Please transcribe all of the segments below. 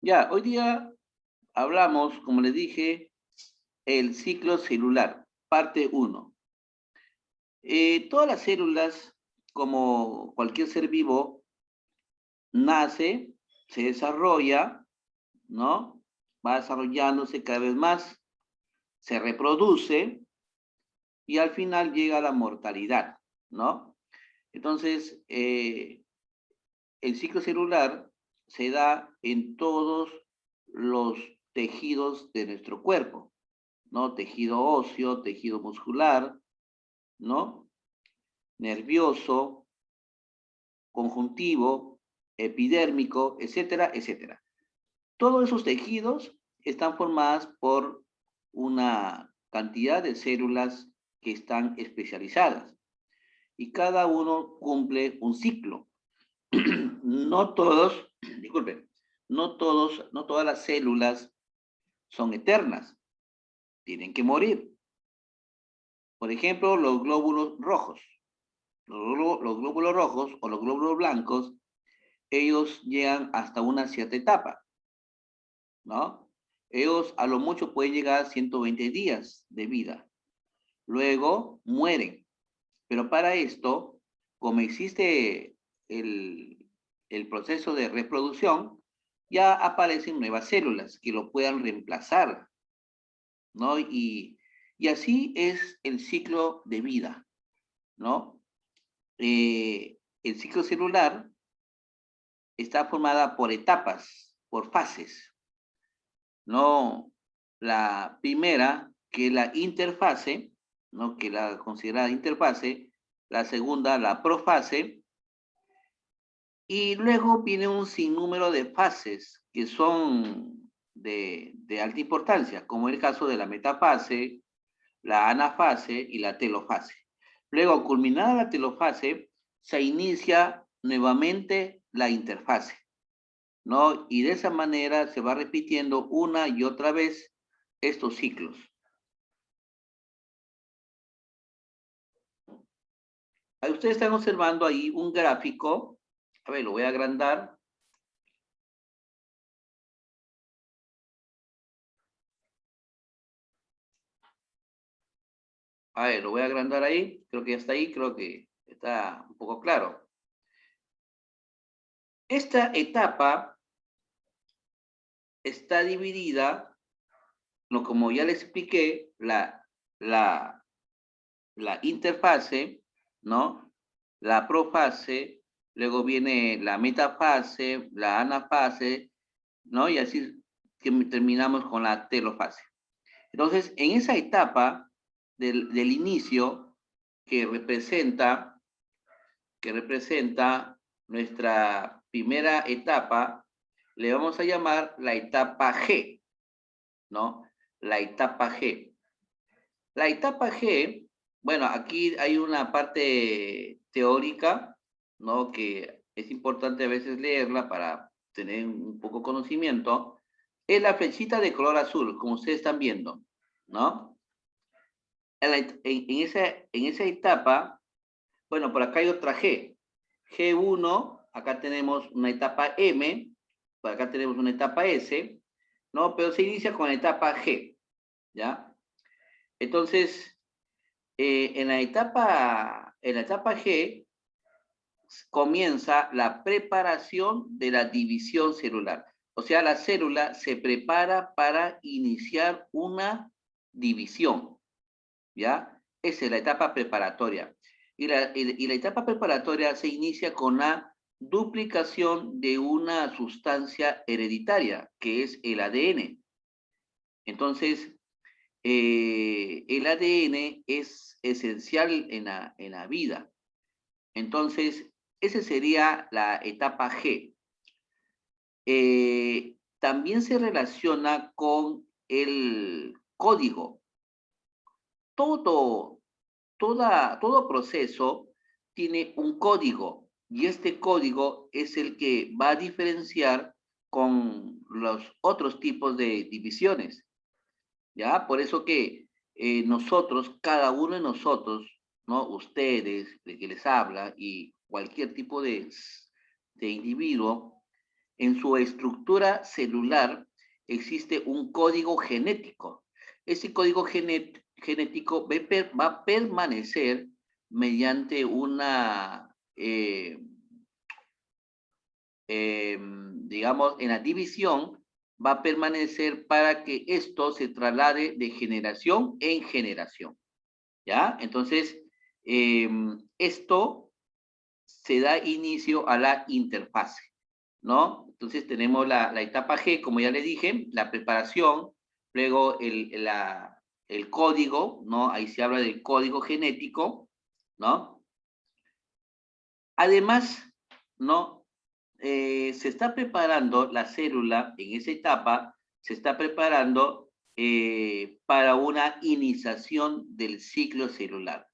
Ya, hoy día hablamos, como les dije, el ciclo celular, parte uno. Todas las células, como cualquier ser vivo, nace, se desarrolla, ¿no? Va desarrollándose cada vez más, se reproduce y al final llega a la mortalidad, ¿no? Entonces, el ciclo celular se da en todos los tejidos de nuestro cuerpo, ¿no? Tejido óseo, tejido muscular, ¿no? Nervioso, conjuntivo, epidérmico, etcétera, etcétera. Todos esos tejidos están formados por una cantidad de células que están especializadas y cada uno cumple un ciclo. No todos, disculpen, no todas las células son eternas, tienen que morir. Por ejemplo, los glóbulos rojos. Los glóbulos rojos o los glóbulos blancos, ellos llegan hasta una cierta etapa, ¿no? Ellos a lo mucho pueden llegar a 120 días de vida. Luego mueren. Pero para esto, como existe el proceso de reproducción, ya aparecen nuevas células que lo puedan reemplazar, ¿no? Y así es el ciclo de vida, ¿no? El ciclo celular está formada por etapas, por fases, ¿no? La primera, que es la interfase, ¿no? Que la considerada interfase, la segunda, la profase, y luego viene un sinnúmero de fases que son de alta importancia, como el caso de la metafase, la anafase y la telofase. Luego, culminada la telofase, se inicia nuevamente la interfase, ¿no? Y de esa manera se va repitiendo una y otra vez estos ciclos. Ahí ustedes están observando ahí un gráfico. A ver, lo voy a agrandar. A ver, lo voy a agrandar ahí. Creo que ya está ahí. Creo que está un poco claro. Esta etapa está dividida, ¿no? Como ya les expliqué, la, la interfase, ¿no? La profase, luego viene la metafase, la anafase, ¿no? Y así que terminamos con la telofase. Entonces, en esa etapa del inicio que representa nuestra primera etapa, le vamos a llamar la etapa G, ¿no? La etapa G. La etapa G, bueno, aquí hay una parte teórica, ¿no? Que es importante a veces leerla para tener un poco conocimiento. Es la flechita de color azul, como ustedes están viendo, ¿no? En esa etapa, bueno, por acá hay otra G. G1, acá tenemos una etapa M, por acá tenemos una etapa S, ¿no? Pero se inicia con la etapa G, ¿ya? Entonces, en la etapa G comienza la preparación de la división celular. O sea, la célula se prepara para iniciar una división, ¿ya? Esa es la etapa preparatoria. Y la etapa preparatoria se inicia con la duplicación de una sustancia hereditaria, que es el ADN. Entonces, el ADN es esencial en la vida. Entonces, esa sería la etapa G. También se relaciona con el código. Todo, todo proceso tiene un código y este código es el que va a diferenciar con los otros tipos de divisiones. ¿Ya? Por eso que nosotros, cada uno de nosotros, ¿no? Ustedes, de que les habla, y cualquier tipo de individuo, en su estructura celular existe un código genético. Ese código genético va a permanecer mediante una, digamos, en la división, va a permanecer para que esto se traslade de generación en generación. ¿Ya? Entonces, esto se da inicio a la interfase, ¿no? Entonces tenemos la etapa G, como ya le dije, la preparación, luego el código, ¿no? Ahí se habla del código genético, ¿no? Además, ¿no? Se está preparando la célula en esa etapa, se está preparando para una iniciación del ciclo celular.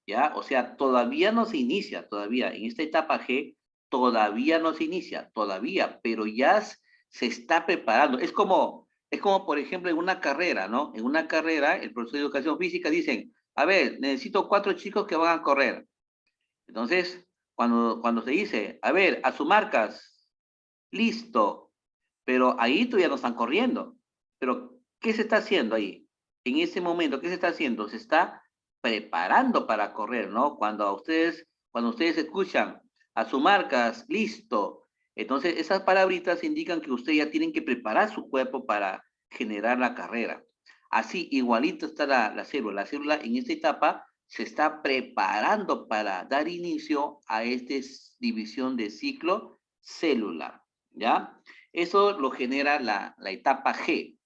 ¿Ya? O sea, todavía no se inicia, todavía, en esta etapa G, todavía no se inicia, todavía, pero ya se está preparando. Es como, por ejemplo, en una carrera, ¿no? En una carrera, el profesor de educación física dicen, a ver, necesito 4 chicos que van a correr. Entonces, cuando se dice, a ver, a sus marcas, listo, pero ahí todavía no están corriendo. Pero, ¿qué se está haciendo ahí? En ese momento, ¿qué se está haciendo? Se está preparando para correr, ¿no? Cuando ustedes escuchan a sus marcas, listo. Entonces, esas palabritas indican que ustedes ya tienen que preparar su cuerpo para generar la carrera. Así, igualito está la célula. La célula en esta etapa se está preparando para dar inicio a esta división de ciclo celular, ¿ya? Eso lo genera la etapa G.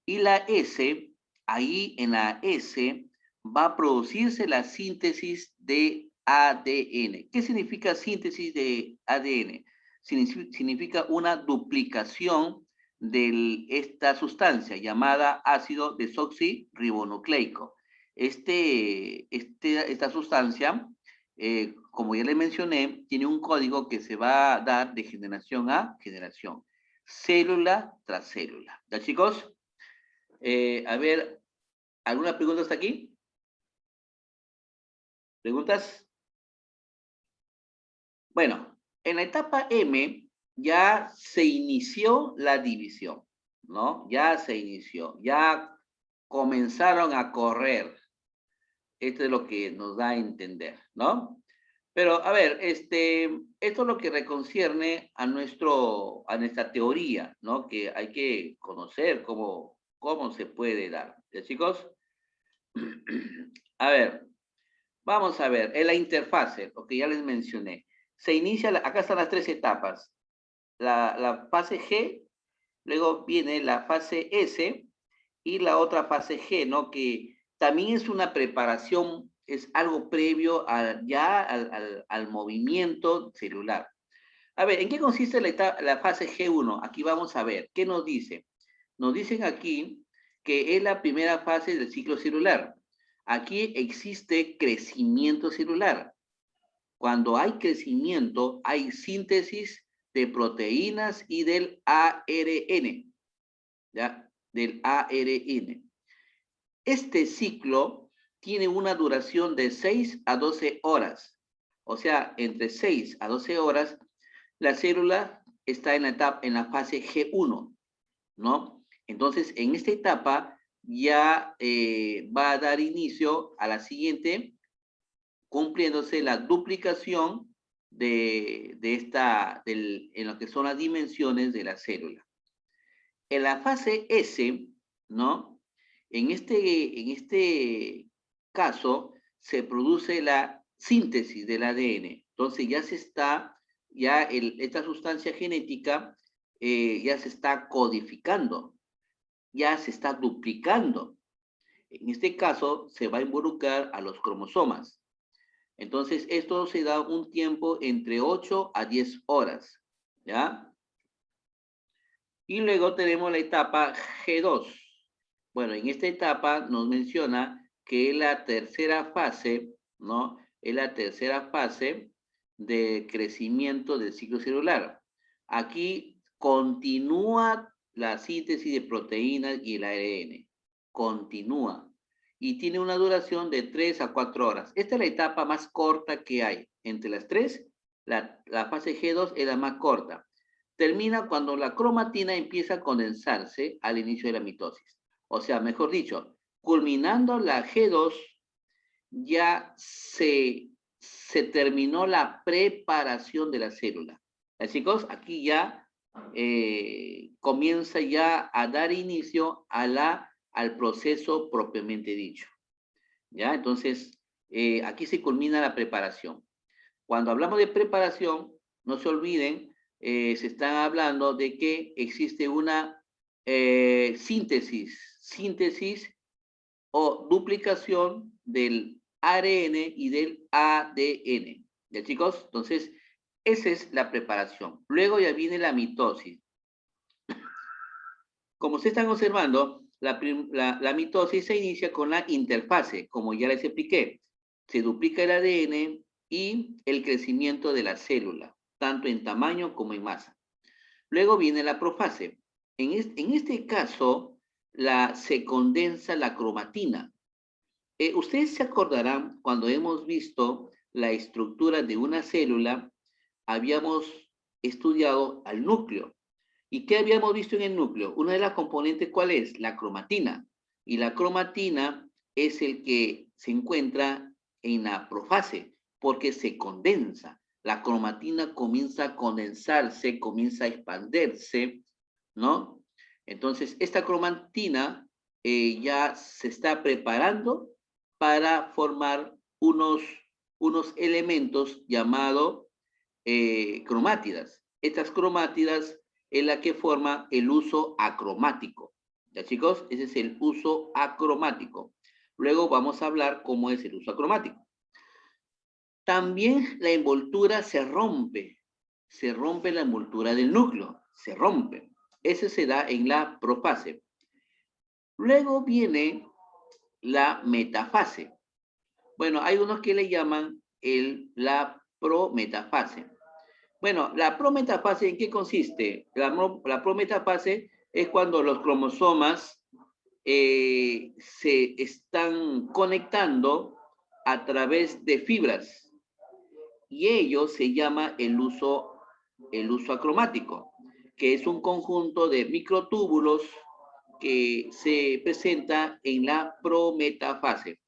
Y la S, ahí en la S va a producirse la síntesis de ADN. ¿Qué significa síntesis de ADN? Significa una duplicación de esta sustancia llamada ácido desoxirribonucleico. Esta sustancia, como ya le mencioné, tiene un código que se va a dar de generación a generación, célula tras célula. ¿Ya, chicos? A ver, ¿alguna pregunta hasta aquí? ¿Preguntas? Bueno, en la etapa M ya se inició la división, ¿no? Ya se inició, ya comenzaron a correr. Esto es lo que nos da a entender, ¿no? Pero, a ver, esto es lo que reconcierne a nuestra teoría, ¿no? Que hay que conocer cómo se puede dar. ¿Ya, chicos? A ver, vamos a ver, en la interfase, lo que ya les mencioné. Se inicia, acá están las 3 etapas. La fase G, luego viene la fase S y la otra fase G, ¿no? Que también es una preparación, es algo previo al movimiento celular. A ver, ¿en qué consiste la fase G1? Aquí vamos a ver, ¿qué nos dice? Nos dicen aquí que es la primera fase del ciclo celular. Aquí existe crecimiento celular. Cuando hay crecimiento, hay síntesis de proteínas y del ARN, ¿ya? Del ARN. Este ciclo tiene una duración de 6 a 12 horas. O sea, entre 6 a 12 horas, la célula está en la fase G1, ¿no? Entonces, en esta etapa ya va a dar inicio a la siguiente, cumpliéndose la duplicación en lo que son las dimensiones de la célula. En la fase S, ¿no? En este caso, se produce la síntesis del ADN. Entonces, esta sustancia genética ya se está codificando, ya se está duplicando. En este caso, se va a involucrar a los cromosomas. Entonces, esto se da un tiempo entre 8 a 10 horas, ¿ya? Y luego tenemos la etapa G2. Bueno, en esta etapa nos menciona que es la tercera fase, ¿no? Es la tercera fase de crecimiento del ciclo celular. Aquí continúa la síntesis de proteínas y el ARN. Continúa. Y tiene una duración de 3 a 4 horas. Esta es la etapa más corta que hay. Entre las tres, la fase G2 es la más corta. termina cuando la cromatina empieza a condensarse al inicio de la mitosis. O sea, mejor dicho, culminando la G2, ya se terminó la preparación de la célula. ¿Ya, chicos? Aquí ya comienza ya a dar inicio al proceso propiamente dicho. ¿Ya? Entonces, aquí se culmina la preparación. Cuando hablamos de preparación, no se olviden, se están hablando de que existe una síntesis o duplicación del ARN y del ADN. ¿Ya, chicos? Entonces, esa es la preparación. Luego ya viene la mitosis. Como ustedes están observando, la mitosis se inicia con la interfase, como ya les expliqué. Se duplica el ADN y el crecimiento de la célula, tanto en tamaño como en masa. Luego viene la profase. En este caso, se condensa la cromatina. Ustedes se acordarán cuando hemos visto la estructura de una célula, habíamos estudiado al núcleo. ¿Y qué habíamos visto en el núcleo? Una de las componentes, ¿cuál es? La cromatina. Y la cromatina es el que se encuentra en la profase, porque se condensa. La cromatina comienza a condensarse, comienza a expandirse, ¿no? Entonces, esta cromatina ya se está preparando para formar unos elementos llamados cromátidas. Estas cromátidas es la que forma el uso acromático. ¿Ya, chicos? Ese es el uso acromático. Luego vamos a hablar cómo es el uso acromático. También la envoltura se rompe la envoltura del núcleo, se rompe. Ese se da en la profase. Luego viene la metafase. Bueno, hay unos que le llaman la prometafase. Bueno, la prometafase, ¿en qué consiste? La prometafase es cuando los cromosomas se están conectando a través de fibras y ello se llama el uso acromático, que es un conjunto de microtúbulos que se presenta en la prometafase.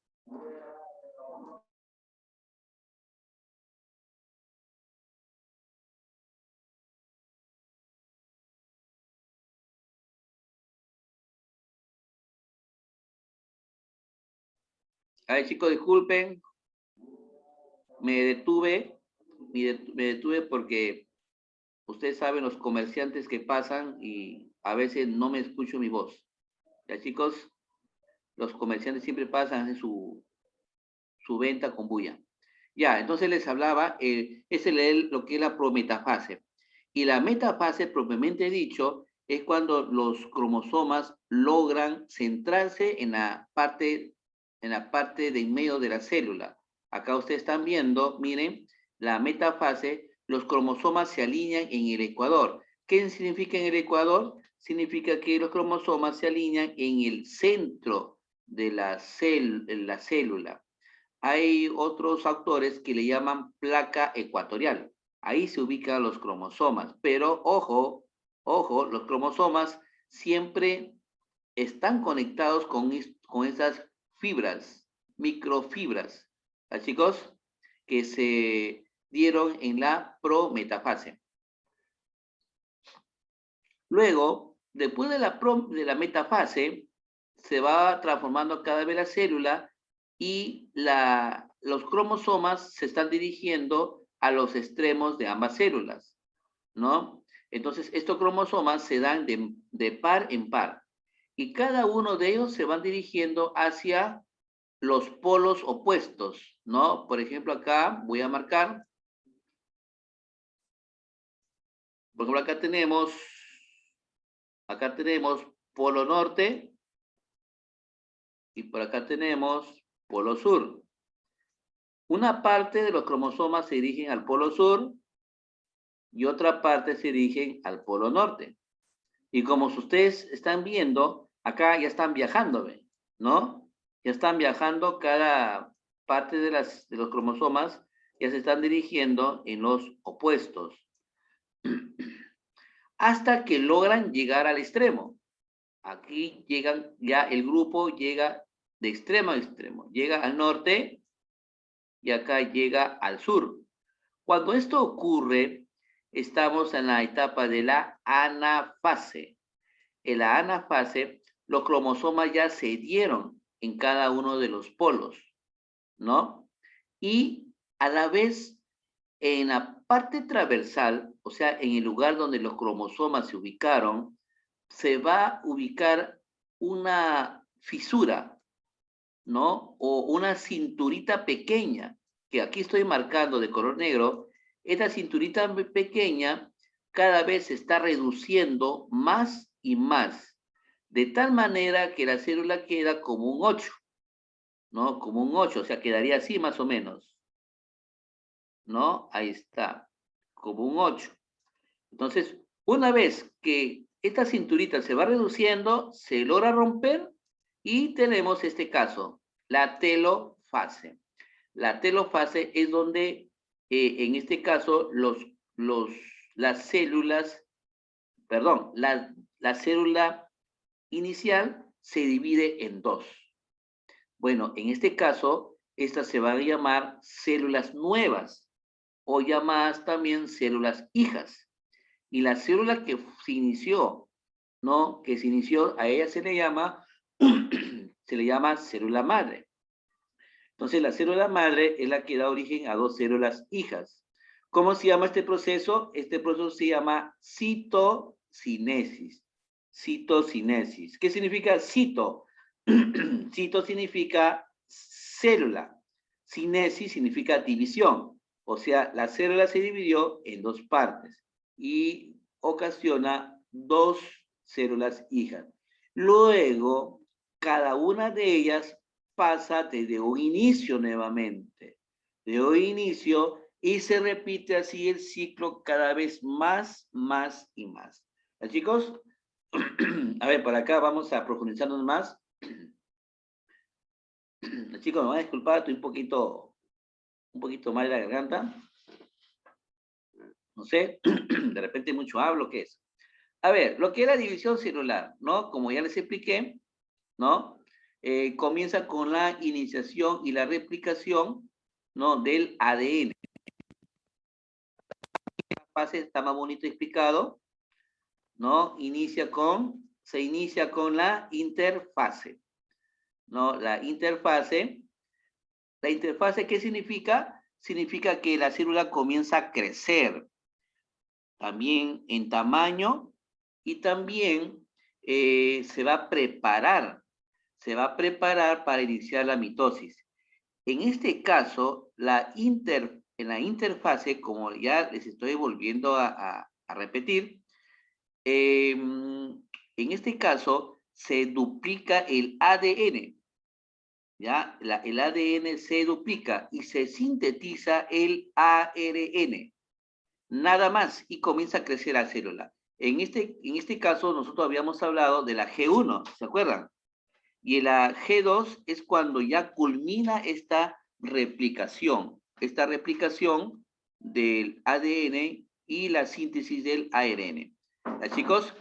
A ver, chicos, disculpen, me detuve, me detuve porque ustedes saben los comerciantes que pasan y a veces no me escucho mi voz. Ya, chicos, los comerciantes siempre pasan, hacen su venta con bulla. Ya, entonces les hablaba, lo que es la prometafase. Y la metafase, propiamente dicho, es cuando los cromosomas logran centrarse en la parte de en medio de la célula. Acá ustedes están viendo, miren, la metafase, los cromosomas se alinean en el ecuador. ¿Qué significa en el ecuador? Significa que los cromosomas se alinean en el centro de la célula. Hay otros autores que le llaman placa ecuatorial. Ahí se ubican los cromosomas, pero ojo, los cromosomas siempre están conectados con esas fibras, microfibras, ¿ah, chicos? Que se dieron en la prometafase. Luego, después de la metafase, se va transformando cada vez la célula y los cromosomas se están dirigiendo a los extremos de ambas células, ¿no? Entonces, estos cromosomas se dan de par en par y cada uno de ellos se van dirigiendo hacia los polos opuestos, ¿no? Por ejemplo, acá voy a marcar, por ejemplo, acá tenemos polo norte y por acá tenemos polo sur. Una parte de los cromosomas se dirigen al polo sur y otra parte se dirigen al polo norte. Y como ustedes están viendo, acá ya están viajando, ¿no? Ya están viajando cada parte de los cromosomas, ya se están dirigiendo en los opuestos. hasta que logran llegar al extremo. Aquí llegan, ya el grupo llega de extremo a extremo. Llega al norte y acá llega al sur. Cuando esto ocurre, estamos en la etapa de la anafase. En la anafase, los cromosomas ya se dieron en cada uno de los polos, ¿no? Y a la vez, en la parte transversal, o sea, en el lugar donde los cromosomas se ubicaron, se va a ubicar una fisura, ¿no? O una cinturita pequeña, que aquí estoy marcando de color negro. Esta cinturita pequeña cada vez se está reduciendo más y más, de tal manera que la célula queda como un 8, ¿no? Como un 8, o sea, quedaría así más o menos, ¿no? Ahí está, como un 8. Entonces, una vez que esta cinturita se va reduciendo, se logra romper y tenemos este caso, la telofase. La telofase es donde, en este caso, las células, perdón, la célula inicial se divide en dos. Bueno, en este caso, estas se van a llamar células nuevas o llamadas también células hijas. Y la célula que se inició, ¿no? Que se inició, a ella se le llama, se le llama célula madre. Entonces, la célula madre es la que da origen a dos células hijas. ¿Cómo se llama este proceso? Este proceso se llama citocinesis. Citocinesis. ¿Qué significa cito? Cito significa célula. Cinesis significa división. O sea, la célula se dividió en dos partes y ocasiona dos células hijas. Luego, cada una de ellas pasa desde un inicio nuevamente, de un inicio, y se repite así el ciclo cada vez más y más. ¿Ya, chicos? A ver, por acá vamos a profundizarnos más. Chicos, me van a disculpar, estoy un poquito mal de la garganta. No sé, de repente mucho hablo, ¿qué es? A ver, lo que es la división celular, ¿no? Como ya les expliqué, ¿no? Comienza con la iniciación y la replicación, ¿no? Del ADN. La fase está más bonito explicado, ¿no? Se inicia con la interfase, ¿no? La interfase, ¿qué significa? Significa que la célula comienza a crecer, también en tamaño, y también se va a preparar para iniciar la mitosis. En este caso, en la interfase, como ya les estoy volviendo a repetir, en este caso se duplica el ADN, ¿ya? El ADN se duplica y se sintetiza el ARN. Nada más, y comienza a crecer la célula. En este caso, nosotros habíamos hablado de la G1, ¿se acuerdan? Y la G2 es cuando ya culmina esta replicación del ADN y la síntesis del ARN. ¿Ya, chicos?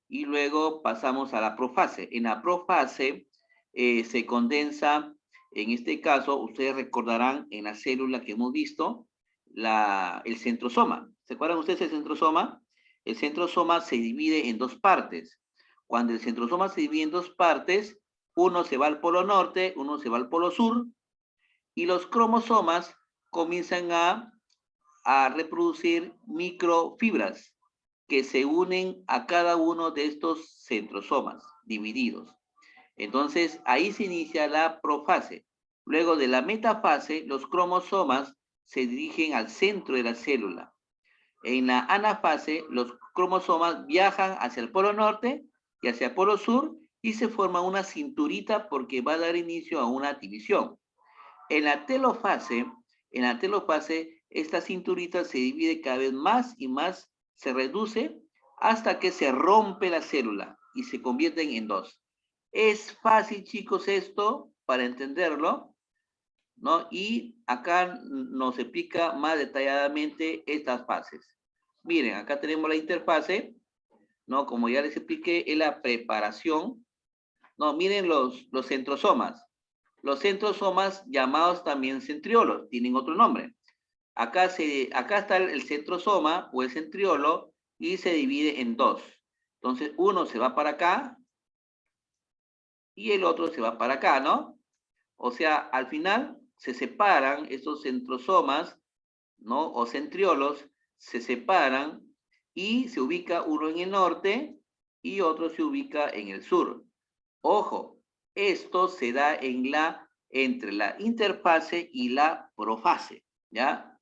Y luego pasamos a la profase. En la profase se condensa, en este caso, ustedes recordarán en la célula que hemos visto, el centrosoma. ¿Se acuerdan ustedes del centrosoma? El centrosoma se divide en dos partes. Cuando el centrosoma se divide en dos partes, uno se va al polo norte, uno se va al polo sur, y los cromosomas comienzan a reproducir microfibras que se unen a cada uno de estos centrosomas divididos. Entonces, ahí se inicia la profase. Luego de la metafase, los cromosomas se dirigen al centro de la célula. En la anafase, los cromosomas viajan hacia el polo norte y hacia el polo sur y se forma una cinturita porque va a dar inicio a una división. En la telofase, esta cinturita se divide cada vez más y más, se reduce hasta que se rompe la célula y se convierten en dos. Es fácil, chicos, esto para entenderlo, ¿no? Y acá nos explica más detalladamente estas fases. Miren, acá tenemos la interfase, ¿no? Como ya les expliqué, es la preparación. No, miren los centrosomas. Los centrosomas, llamados también centriolos, tienen otro nombre. Acá está el centrosoma o el centriolo y se divide en dos. Entonces, uno se va para acá y el otro se va para acá, ¿no? O sea, al final se separan estos centrosomas, ¿no? O centriolos, se separan y se ubica uno en el norte y otro se ubica en el sur. Ojo, esto se da entre la interfase y la profase, ¿ya?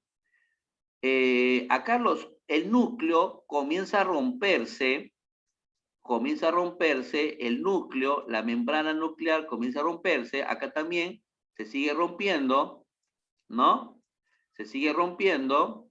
Acá el núcleo comienza a romperse el núcleo, la membrana nuclear comienza a romperse, acá también se sigue rompiendo, ¿no? Se sigue rompiendo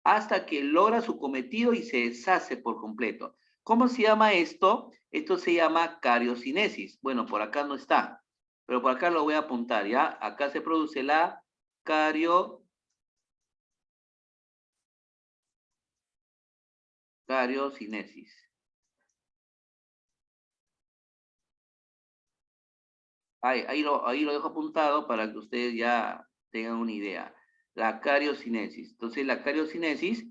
hasta que logra su cometido y se deshace por completo. ¿Cómo se llama esto? Esto se llama cariocinesis. Bueno, por acá no está, pero por acá lo voy a apuntar, ¿ya? Acá se produce la cariocinesis. Ahí lo dejo apuntado para que ustedes ya tengan una idea. La cariocinesis. Entonces, la cariocinesis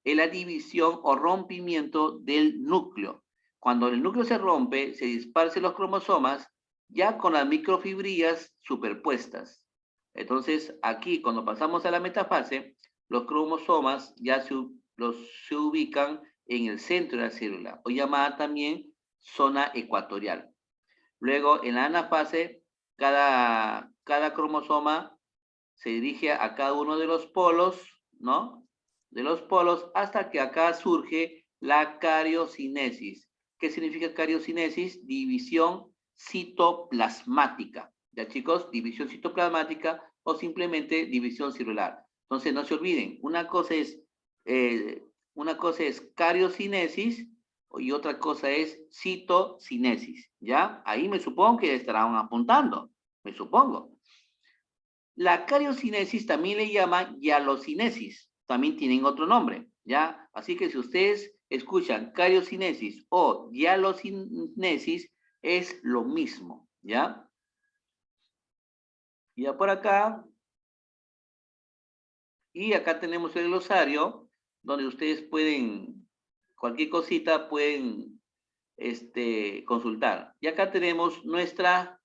es la división o rompimiento del núcleo. Cuando el núcleo se rompe, se dispersan los cromosomas ya con las microfibrillas superpuestas. Entonces, aquí, cuando pasamos a la metafase, los cromosomas ya se ubican en el centro de la célula, o llamada también zona ecuatorial. Luego, en la anafase, cada cromosoma se dirige a cada uno de los polos, ¿no? De los polos, hasta que acá surge la cariocinesis. ¿Qué significa cariocinesis? División citoplasmática. ¿Ya, chicos? División citoplasmática o simplemente división celular. Entonces, no se olviden, una cosa es cariocinesis y otra cosa es citocinesis, ¿ya? Ahí me supongo que estarán apuntando, me supongo. La cariocinesis también le llaman hialocinesis, también tienen otro nombre, ¿ya? Así que si ustedes escuchan cariocinesis o hialocinesis, es lo mismo, ¿ya? Ya por acá, y acá tenemos el glosario, donde ustedes pueden, cualquier cosita pueden consultar. Y acá tenemos nuestra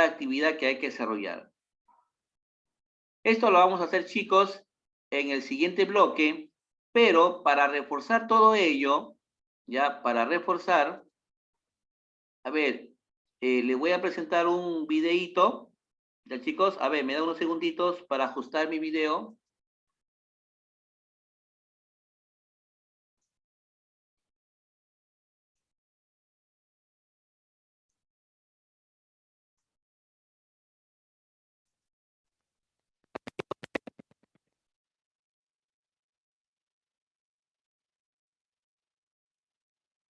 actividad que hay que desarrollar. Esto lo vamos a hacer, chicos, en el siguiente bloque, pero para reforzar todo ello, ya para reforzar, a ver, les voy a presentar un videíto, ya, chicos, a ver, me da unos segunditos para ajustar mi video.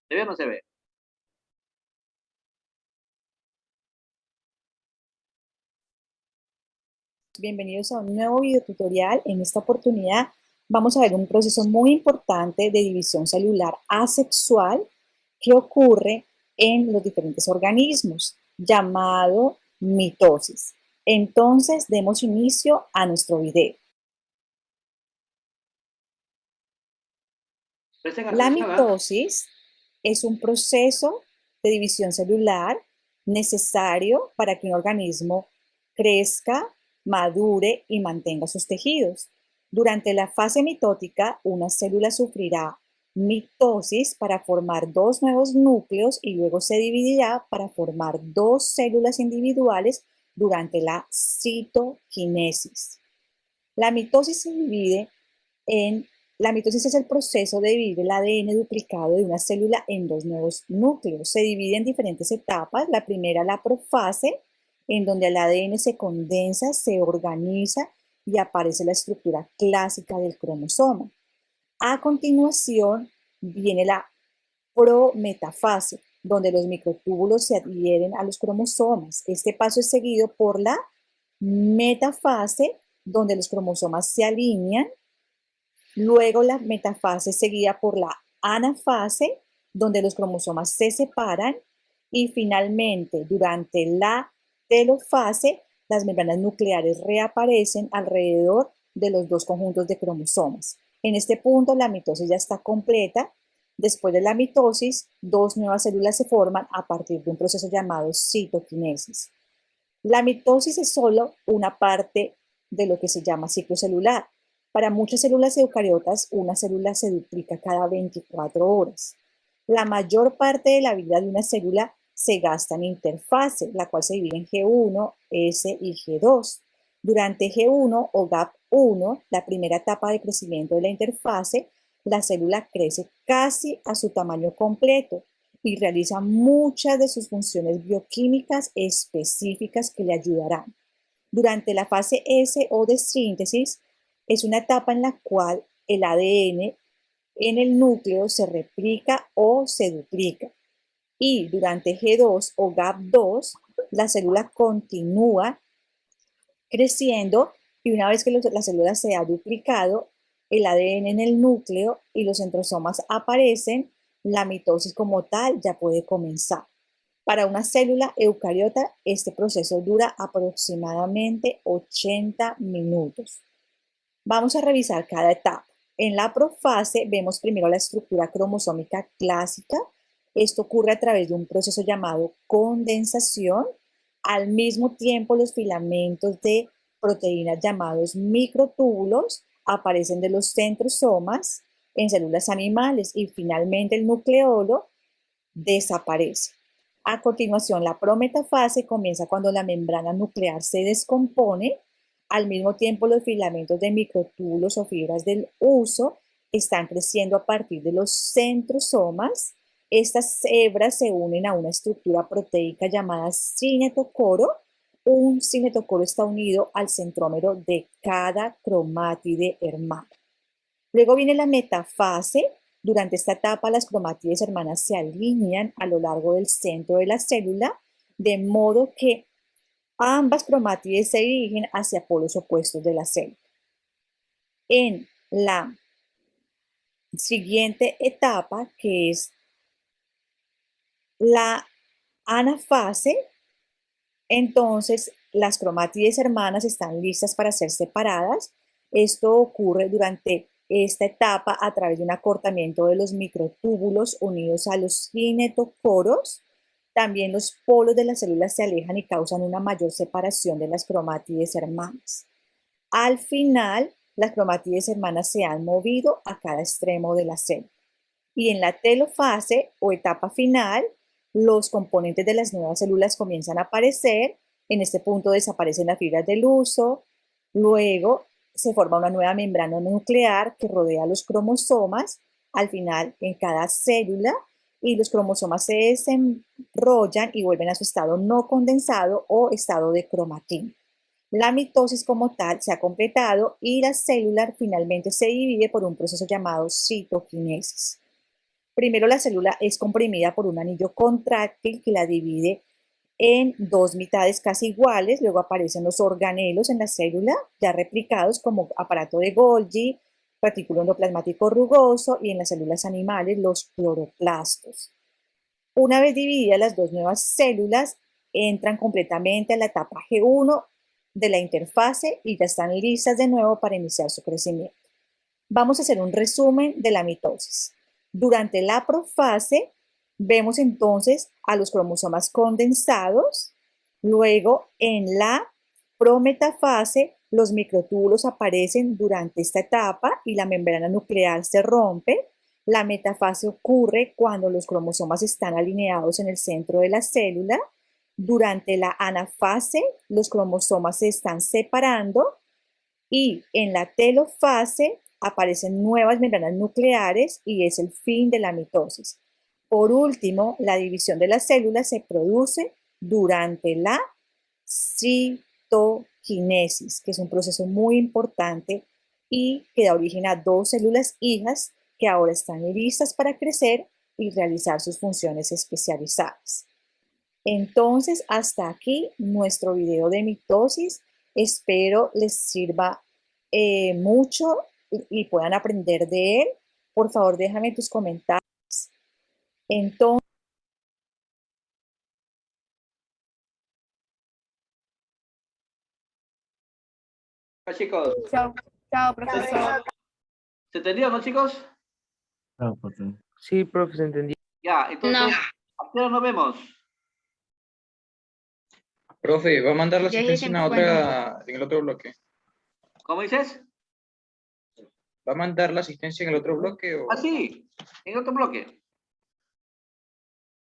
¿Se ve o no se ve? Bienvenidos a un nuevo video tutorial. En esta oportunidad vamos a ver un proceso muy importante de división celular asexual que ocurre en los diferentes organismos, llamado mitosis. Entonces, demos inicio a nuestro video. La mitosis es un proceso de división celular necesario para que un organismo crezca, madure y mantenga sus tejidos. Durante la fase mitótica, una célula sufrirá mitosis para formar dos nuevos núcleos y luego se dividirá para formar dos células individuales durante la citoquinesis. La mitosis se divide La mitosis es el proceso de dividir el ADN duplicado de una célula en dos nuevos núcleos. Se divide en diferentes etapas. La primera, la profase, en donde el ADN se condensa, se organiza y aparece la estructura clásica del cromosoma. A continuación viene la prometafase, donde los microtúbulos se adhieren a los cromosomas. Este paso es seguido por la metafase, donde los cromosomas se alinean. Luego la metafase seguida por la anafase, donde los cromosomas se separan, y finalmente, durante la telofase, las membranas nucleares reaparecen alrededor de los dos conjuntos de cromosomas. En este punto, la mitosis ya está completa. Después de la mitosis, dos nuevas células se forman a partir de un proceso llamado citoquinesis. La mitosis es solo una parte de lo que se llama ciclo celular. Para muchas células eucariotas, una célula se duplica cada 24 horas. La mayor parte de la vida de una célula se gasta en interfase, la cual se divide en G1, S y G2. Durante G1 o GAP1, la primera etapa de crecimiento de la interfase, la célula crece casi a su tamaño completo y realiza muchas de sus funciones bioquímicas específicas que le ayudarán. Durante la fase S o de síntesis, es una etapa en la cual el ADN en el núcleo se replica o se duplica. Y durante G2 o GAP2, la célula continúa creciendo y una vez que la célula se ha duplicado, el ADN en el núcleo y los centrosomas aparecen, la mitosis como tal ya puede comenzar. Para una célula eucariota, este proceso dura aproximadamente 80 minutos. Vamos a revisar cada etapa. En la profase vemos primero la estructura cromosómica clásica. Esto ocurre a través de un proceso llamado condensación. Al mismo tiempo, los filamentos de proteínas llamados microtúbulos aparecen de los centrosomas en células animales y finalmente el nucleolo desaparece. A continuación, la prometafase comienza cuando la membrana nuclear se descompone. Al mismo tiempo, los filamentos de microtúbulos o fibras del huso están creciendo a partir de los centrosomas. Estas hebras se unen a una estructura proteica llamada cinetocoro. Un cinetocoro está unido al centrómero de cada cromátide hermana. Luego viene la metafase. Durante esta etapa, las cromátides hermanas se alinean a lo largo del centro de la célula, de modo que ambas cromátides se dirigen hacia polos opuestos de la célula. En la siguiente etapa, que es la anafase, entonces las cromátides hermanas están listas para ser separadas. Esto ocurre durante esta etapa a través de un acortamiento de los microtúbulos unidos a los kinetocoros. También los polos de las células se alejan y causan una mayor separación de las cromátides hermanas. Al final, las cromátides hermanas se han movido a cada extremo de la célula. Y en la telofase o etapa final, los componentes de las nuevas células comienzan a aparecer. En este punto desaparecen las fibras del huso. Luego se forma una nueva membrana nuclear que rodea los cromosomas. Al final, en cada célula, y los cromosomas se desenrollan y vuelven a su estado no condensado o estado de cromatina. La mitosis como tal se ha completado y la célula finalmente se divide por un proceso llamado citoquinesis. Primero la célula es comprimida por un anillo contráctil que la divide en dos mitades casi iguales. Luego aparecen los organelos en la célula ya replicados como aparato de Golgi, retículo endoplasmático rugoso y en las células animales los cloroplastos. Una vez divididas, las dos nuevas células entran completamente a la etapa G1 de la interfase y ya están listas de nuevo para iniciar su crecimiento. Vamos a hacer un resumen de la mitosis. Durante la profase vemos entonces a los cromosomas condensados. Luego en la prometafase los microtúbulos aparecen durante esta etapa y la membrana nuclear se rompe. La metafase ocurre cuando los cromosomas están alineados en el centro de la célula. Durante la anafase los cromosomas se están separando y en la telofase aparecen nuevas membranas nucleares y es el fin de la mitosis. Por último, la división de las células se produce durante la citoquinesis, que es un proceso muy importante y que da origen a dos células hijas que ahora están listas para crecer y realizar sus funciones especializadas. Entonces, hasta aquí nuestro video de mitosis. Espero les sirva mucho y puedan aprender de él. Por favor, déjame tus comentarios. Entonces, chicos, Chao, chao, profesor. ¿se entendió, no, chicos? Sí, profe, se entendió. Ya, entonces, ¿a qué hora nos vemos? Profe, ¿va a mandar la 10 y asistencia en el otro bloque? ¿Cómo dices? ¿Va a mandar la asistencia en el otro bloque o...? Ah, sí, en otro bloque.